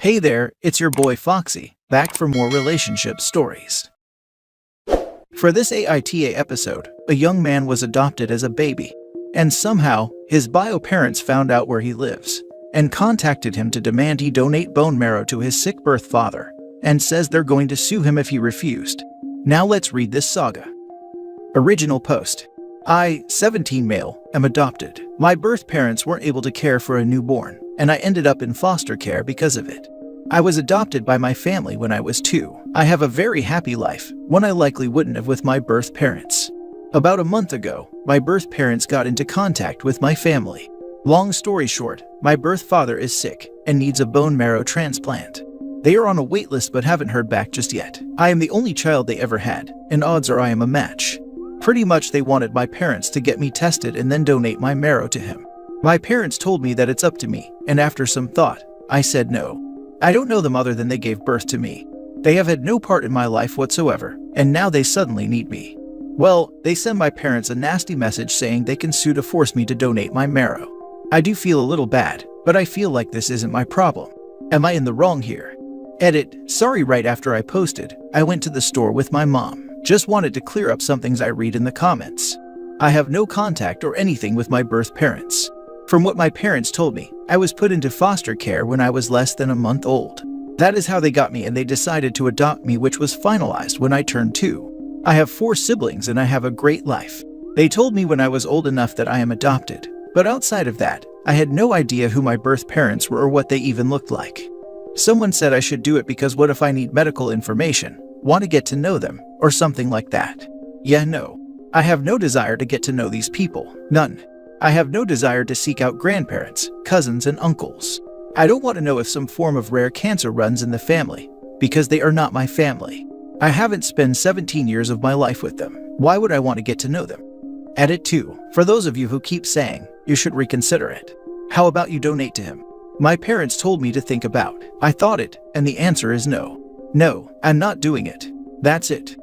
Hey there, it's your boy Foxy, back for more relationship stories. For this AITA episode, a young man was adopted as a baby, and somehow, his bio parents found out where he lives, and contacted him to demand he donate bone marrow to his sick birth father, and says they're going to sue him if he refused. Now let's read this saga. Original post. I, 17 male, am adopted. My birth parents weren't able to care for a newborn, and I ended up in foster care because of it. I was adopted by my family when I was 2. I have a very happy life, one I likely wouldn't have with my birth parents. About a month ago, my birth parents got into contact with my family. Long story short, my birth father is sick and needs a bone marrow transplant. They are on a wait list but haven't heard back just yet. I am the only child they ever had, and odds are I am a match. Pretty much they wanted my parents to get me tested and then donate my marrow to him. My parents told me that it's up to me, and after some thought, I said no. I don't know them other than they gave birth to me. They have had no part in my life whatsoever, and now they suddenly need me. Well, they send my parents a nasty message saying they can sue to force me to donate my marrow. I do feel a little bad, but I feel like this isn't my problem. Am I in the wrong here? Edit, sorry. Right after I posted, I went to the store with my mom. Just wanted to clear up some things I read in the comments. I have no contact or anything with my birth parents. From what my parents told me, I was put into foster care when I was less than a month old. That is how they got me, and they decided to adopt me, which was finalized when I turned 2. I have 4 siblings and I have a great life. They told me when I was old enough that I am adopted, but outside of that, I had no idea who my birth parents were or what they even looked like. Someone said I should do it because what if I need medical information, want to get to know them, or something like that. Yeah, no. I have no desire to get to know these people. None. I have no desire to seek out grandparents, cousins, and uncles. I don't want to know if some form of rare cancer runs in the family, because they are not my family. I haven't spent 17 years of my life with them. Why would I want to get to know them? Edit 2. For those of you who keep saying, you should reconsider it. How about you donate to him? My parents told me to think about. I thought it, and the answer is no. No, I'm not doing it. That's it.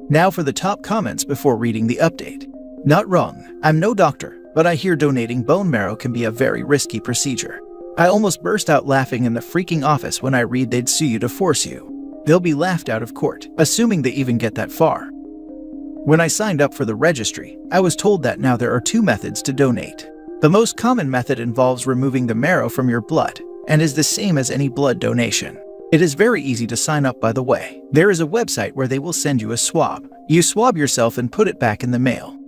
Now for the top comments before reading the update. Not wrong, I'm no doctor, but I hear donating bone marrow can be a very risky procedure. I almost burst out laughing in the freaking office when I read they'd sue you to force you. They'll be laughed out of court, assuming they even get that far. When I signed up for the registry, I was told that now there are 2 methods to donate. The most common method involves removing the marrow from your blood, and is the same as any blood donation. It is very easy to sign up, by the way. There is a website where they will send you a swab. You swab yourself and put it back in the mail.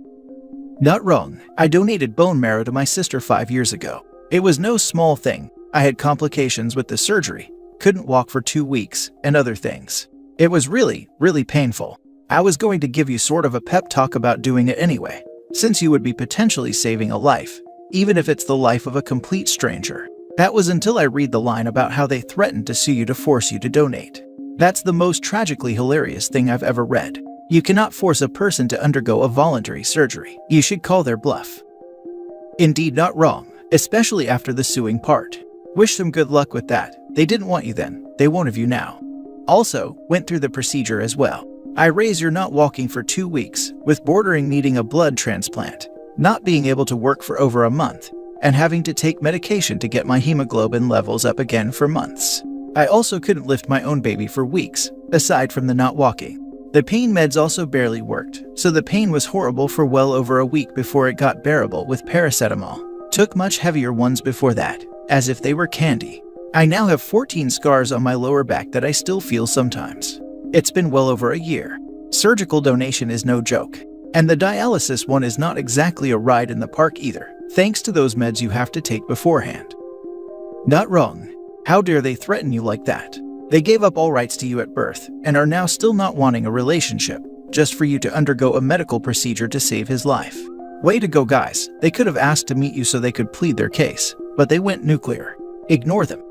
Not wrong, I donated bone marrow to my sister 5 years ago. It was no small thing. I had complications with the surgery, couldn't walk for 2 weeks, and other things. It was really, really painful. I was going to give you sort of a pep talk about doing it anyway, since you would be potentially saving a life, even if it's the life of a complete stranger. That was until I read the line about how they threatened to sue you to force you to donate. That's the most tragically hilarious thing I've ever read. You cannot force a person to undergo a voluntary surgery. You should call their bluff. Indeed, not wrong, especially after the suing part. Wish them good luck with that. They didn't want you then, they won't have you now. Also, went through the procedure as well. I raise you're not walking for 2 weeks, with bordering needing a blood transplant, not being able to work for over a month, and having to take medication to get my hemoglobin levels up again for months. I also couldn't lift my own baby for weeks, aside from the not walking. The pain meds also barely worked, so the pain was horrible for well over a week before it got bearable with paracetamol. Took much heavier ones before that, as if they were candy. I now have 14 scars on my lower back that I still feel sometimes. It's been well over a year. Surgical donation is no joke. And the dialysis one is not exactly a ride in the park either, thanks to those meds you have to take beforehand. Not wrong. How dare they threaten you like that? They gave up all rights to you at birth, and are now still not wanting a relationship, just for you to undergo a medical procedure to save his life. Way to go, guys. They could have asked to meet you so they could plead their case, but they went nuclear. Ignore them.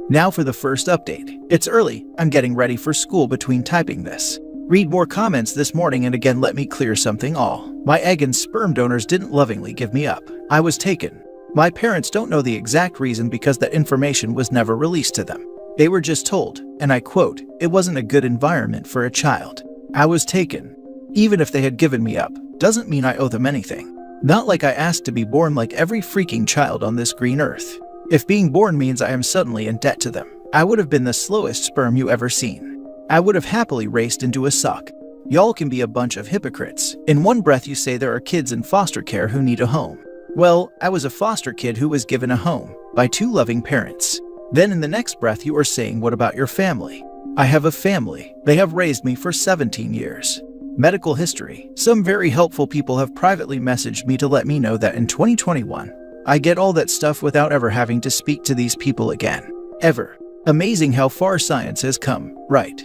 Now for the first update. It's early, I'm getting ready for school between typing this. Read more comments this morning, and again let me clear something all. My egg and sperm donors didn't lovingly give me up. I was taken. My parents don't know the exact reason because that information was never released to them. They were just told, and I quote, it wasn't a good environment for a child. I was taken. Even if they had given me up, doesn't mean I owe them anything. Not like I asked to be born like every freaking child on this green earth. If being born means I am suddenly in debt to them, I would have been the slowest sperm you ever seen. I would have happily raced into a sock. Y'all can be a bunch of hypocrites. In one breath you say there are kids in foster care who need a home. Well, I was a foster kid who was given a home by 2 loving parents. Then in the next breath you are saying, what about your family? I have a family. They have raised me for 17 years. Medical history. Some very helpful people have privately messaged me to let me know that in 2021, I get all that stuff without ever having to speak to these people again. Ever. Amazing how far science has come, right?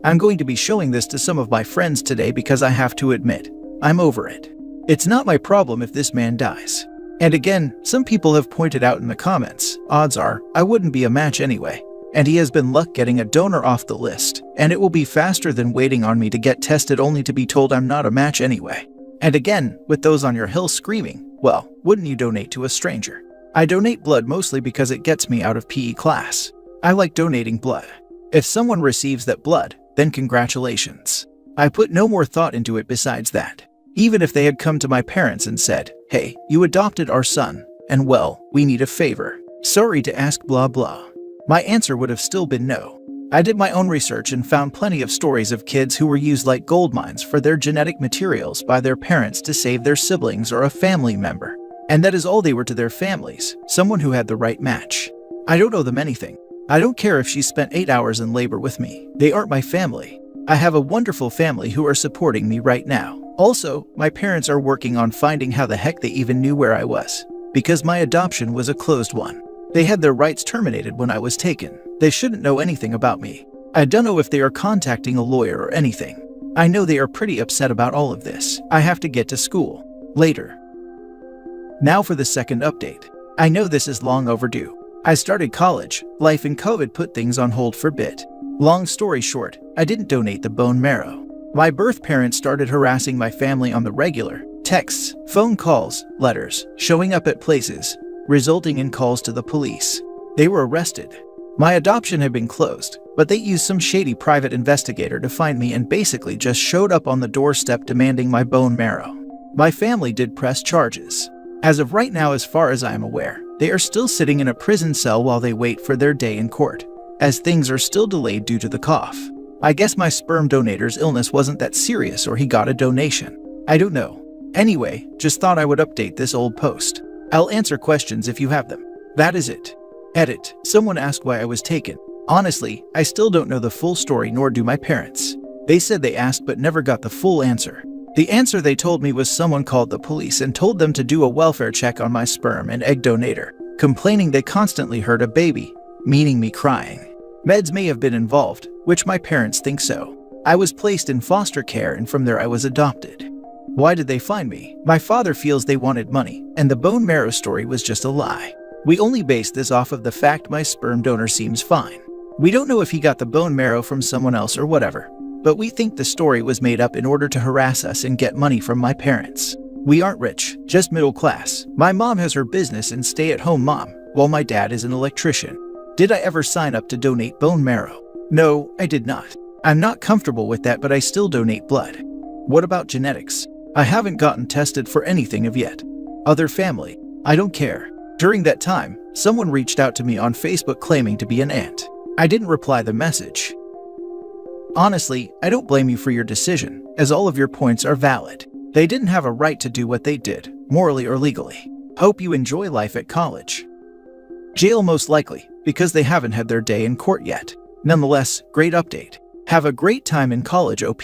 I'm going to be showing this to some of my friends today because I have to admit, I'm over it. It's not my problem if this man dies. And again, some people have pointed out in the comments, odds are, I wouldn't be a match anyway. And he has been luck getting a donor off the list, and it will be faster than waiting on me to get tested only to be told I'm not a match anyway. And again, with those on your hill screaming, well, wouldn't you donate to a stranger? I donate blood mostly because it gets me out of PE class. I like donating blood. If someone receives that blood, then congratulations. I put no more thought into it besides that. Even if they had come to my parents and said, hey, you adopted our son, and well, we need a favor. Sorry to ask blah blah. My answer would have still been no. I did my own research and found plenty of stories of kids who were used like gold mines for their genetic materials by their parents to save their siblings or a family member. And that is all they were to their families, someone who had the right match. I don't owe them anything. I don't care if she spent 8 hours in labor with me. They aren't my family. I have a wonderful family who are supporting me right now. Also, my parents are working on finding how the heck they even knew where I was, because my adoption was a closed one. They had their rights terminated when I was taken. They shouldn't know anything about me. I don't know if they are contacting a lawyer or anything. I know they are pretty upset about all of this. I have to get to school. Later. Now for the second update. I know this is long overdue. I started college. Life and COVID put things on hold for a bit. Long story short, I didn't donate the bone marrow. My birth parents started harassing my family on the regular. Texts, phone calls, letters, showing up at places, resulting in calls to the police. They were arrested. My adoption had been closed, but they used some shady private investigator to find me and basically just showed up on the doorstep demanding my bone marrow. My family did press charges. As of right now, as far as I am aware, they are still sitting in a prison cell while they wait for their day in court, as things are still delayed due to the cough. I guess my sperm donator's illness wasn't that serious or he got a donation. I don't know. Anyway, just thought I would update this old post. I'll answer questions if you have them. That is it. Edit. Someone asked why I was taken. Honestly, I still don't know the full story, nor do my parents. They said they asked but never got the full answer. The answer they told me was someone called the police and told them to do a welfare check on my sperm and egg donator, complaining they constantly heard a baby, meaning me crying. Meds may have been involved, which my parents think so. I was placed in foster care and from there I was adopted. Why did they find me? My father feels they wanted money, and the bone marrow story was just a lie. We only based this off of the fact my sperm donor seems fine. We don't know if he got the bone marrow from someone else or whatever, but we think the story was made up in order to harass us and get money from my parents. We aren't rich, just middle class. My mom has her business and stay-at-home mom, while my dad is an electrician. Did I ever sign up to donate bone marrow? No, I did not. I'm not comfortable with that, but I still donate blood. What about genetics? I haven't gotten tested for anything of yet. Other family? I don't care. During that time, someone reached out to me on Facebook claiming to be an aunt. I didn't reply the message. Honestly, I don't blame you for your decision, as all of your points are valid. They didn't have a right to do what they did, morally or legally. Hope you enjoy life at college. Jail most likely, because they haven't had their day in court yet. Nonetheless, great update. Have a great time in college, OP.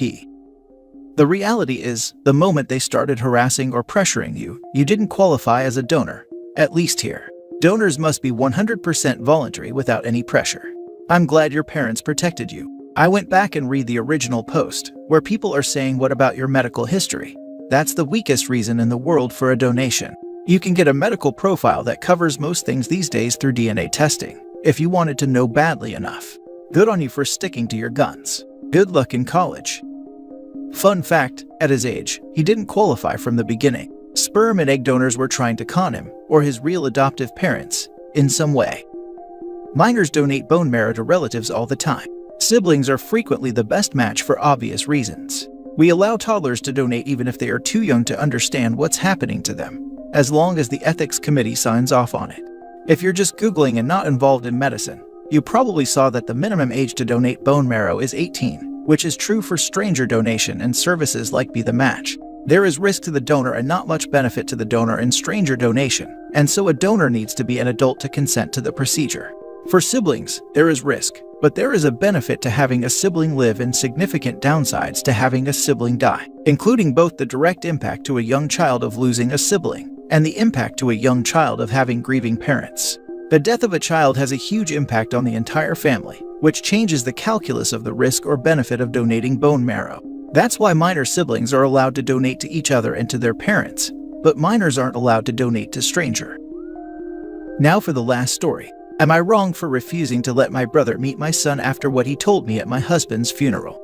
The reality is, the moment they started harassing or pressuring you, you didn't qualify as a donor, at least here. Donors must be 100% voluntary without any pressure. I'm glad your parents protected you. I went back and read the original post, where people are saying what about your medical history? That's the weakest reason in the world for a donation. You can get a medical profile that covers most things these days through DNA testing, if you wanted to know badly enough. Good on you for sticking to your guns. Good luck in college. Fun fact, at his age, he didn't qualify from the beginning. Sperm and egg donors were trying to con him, or his real adoptive parents, in some way. Minors donate bone marrow to relatives all the time. Siblings are frequently the best match for obvious reasons. We allow toddlers to donate even if they are too young to understand what's happening to them, as long as the ethics committee signs off on it. If you're just Googling and not involved in medicine, you probably saw that the minimum age to donate bone marrow is 18, which is true for stranger donation and services like Be the Match. There is risk to the donor and not much benefit to the donor in stranger donation, and so a donor needs to be an adult to consent to the procedure. For siblings, there is risk, but there is a benefit to having a sibling live and significant downsides to having a sibling die, including both the direct impact to a young child of losing a sibling and the impact to a young child of having grieving parents. The death of a child has a huge impact on the entire family, which changes the calculus of the risk or benefit of donating bone marrow. That's why minor siblings are allowed to donate to each other and to their parents, but minors aren't allowed to donate to stranger. Now for the last story. Am I wrong for refusing to let my brother meet my son after what he told me at my husband's funeral?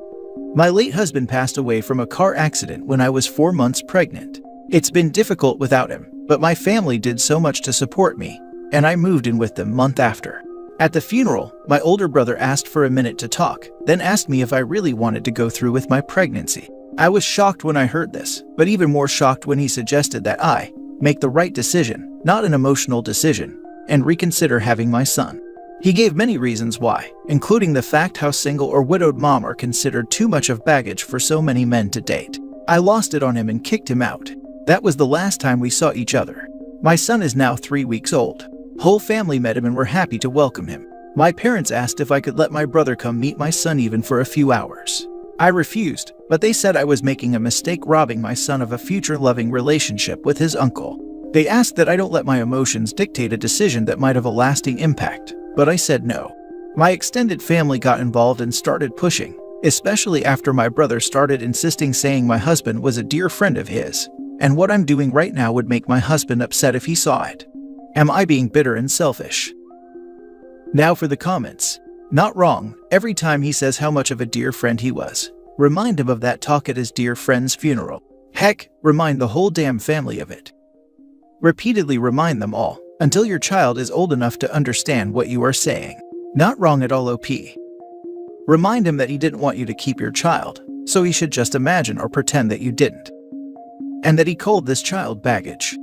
My late husband passed away from a car accident when I was 4 months pregnant. It's been difficult without him, but my family did so much to support me, and I moved in with them month after. At the funeral, my older brother asked for a minute to talk, then asked me if I really wanted to go through with my pregnancy. I was shocked when I heard this, but even more shocked when he suggested that I make the right decision, not an emotional decision, and reconsider having my son. He gave many reasons why, including the fact how single or widowed mom are considered too much of baggage for so many men to date. I lost it on him and kicked him out. That was the last time we saw each other. My son is now 3 weeks old. Whole family met him and were happy to welcome him. My parents asked if I could let my brother come meet my son even for a few hours. I refused, but they said I was making a mistake robbing my son of a future loving relationship with his uncle. They asked that I don't let my emotions dictate a decision that might have a lasting impact, but I said no. My extended family got involved and started pushing, especially after my brother started insisting, saying my husband was a dear friend of his, and what I'm doing right now would make my husband upset if he saw it. Am I being bitter and selfish? Now for the comments. Not wrong. Every time he says how much of a dear friend he was, remind him of that talk at his dear friend's funeral. Heck, remind the whole damn family of it. Repeatedly remind them all, until your child is old enough to understand what you are saying. Not wrong at all, OP. Remind him that he didn't want you to keep your child, so he should just imagine or pretend that you didn't. And that he called this child baggage.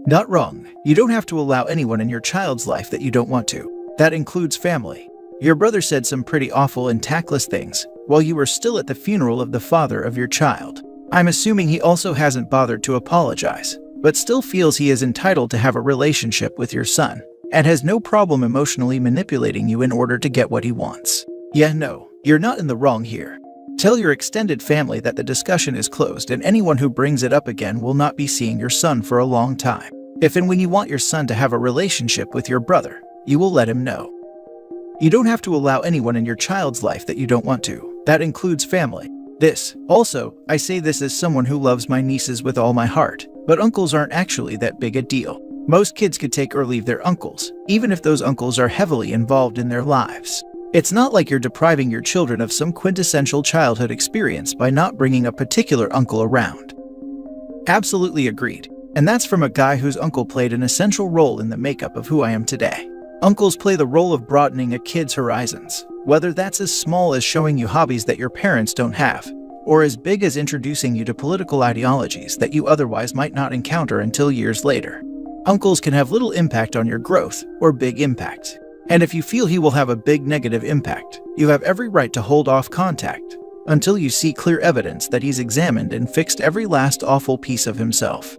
Not wrong. You don't have to allow anyone in your child's life that you don't want to. That includes family. Your brother said some pretty awful and tactless things while you were still at the funeral of the father of your child. I'm assuming he also hasn't bothered to apologize, but still feels he is entitled to have a relationship with your son, and has no problem emotionally manipulating you in order to get what he wants. Yeah, no, you're not in the wrong here. Tell your extended family that the discussion is closed and anyone who brings it up again will not be seeing your son for a long time. If and when you want your son to have a relationship with your brother, you will let him know. You don't have to allow anyone in your child's life that you don't want to. That includes family. I say this as someone who loves my nieces with all my heart, but uncles aren't actually that big a deal. Most kids could take or leave their uncles, even if those uncles are heavily involved in their lives. It's not like you're depriving your children of some quintessential childhood experience by not bringing a particular uncle around. Absolutely agreed. And that's from a guy whose uncle played an essential role in the makeup of who I am today. Uncles play the role of broadening a kid's horizons, whether that's as small as showing you hobbies that your parents don't have, or as big as introducing you to political ideologies that you otherwise might not encounter until years later. Uncles can have little impact on your growth, or big impact. And if you feel he will have a big negative impact, you have every right to hold off contact until you see clear evidence that he's examined and fixed every last awful piece of himself.